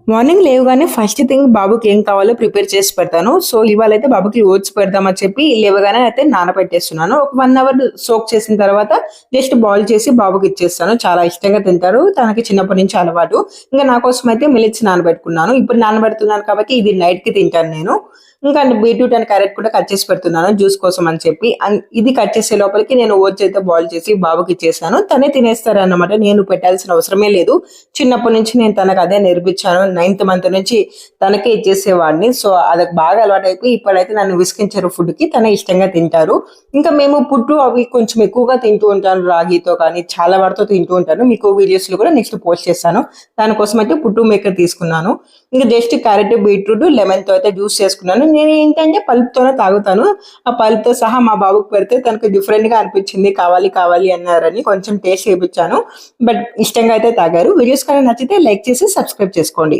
Morning లేవగానే first thing బాబుకి ఏం కావాలో ప్రిపేర్ చేసి పెడతాను. సో, ఇవాళైతే బాబుకి ఓట్స్ పెడదామని చెప్పి లేవగానే అయితే నానబెట్టేస్తున్నాను. ఒక 1 అవర్ సోక్ చేసిన తర్వాత జస్ట్ బాయిల్ చేసి బాబుకి ఇచ్చేస్తాను. చాలా ఇష్టంగా తింటారు. తనకి చిన్నప్పటి నుంచి అలవాటు. ఇంక నా కోసం అయితే మిల్లెట్స్ నానబెట్టుకున్నాను. ఇప్పుడు నానబెడుతున్నాను కాబట్టి ఇది నైట్‌కి తింటాను నేను. ఇంకా బీట్రూట్ అండ్ క్యారెట్ కూడా కట్ చేసి పెడుతున్నాను జ్యూస్ కోసం అని చెప్పి. ఇది కట్ చేసే లోపలికి నేను ఓట్స్ అయితే బాయిల్ చేసి బాబుకి ఇచ్చేసాను. తనే తినేస్తారన్నమాట. నేను పెట్టాల్సిన అవసరమే లేదు. చిన్నప్పటి నుంచి నేను తనకు అదే నేర్పించాను. 9థ్ మంత్ నుంచి తనకే ఇచ్చేసేవాడిని. సో, అదకి బాగా అలవాటైపోయి ఇప్పుడైతే నన్ను విసిగించరు ఫుడ్‌కి. తనే ఇష్టంగా తింటారు. ఇంకా మేము పుట్టు అవి కొంచెం ఎక్కువగా తింటూ ఉంటాను. రాగితో కానీ చాలా వాటితో తింటూ ఉంటాను. మీకు వీడియోస్‌లో కూడా నెక్స్ట్ పోస్ట్ చేస్తాను. దానికోసం అయితే పుట్టు మేకర్ తీసుకున్నాను. ఇంక జస్ట్ క్యారెట్, బీట్రూట్, లెమన్‌తో అయితే జ్యూస్ చేసుకున్నాను. నేనేంటంటే పల్ప్‌తోనే తాగుతాను. ఆ పల్ప్‌తో సహా మా బాబుకి పెడితే తనకు డిఫరెంట్‌గా అనిపించింది. కావాలి, కావాలి అన్నారని కొంచెం టేస్ట్ చేపిచ్చాను. బట్ ఇష్టంగా అయితే తాగారు. వీడియోస్ కానీ నచ్చితే లైక్ చేసి సబ్స్క్రైబ్ చేసుకోండి.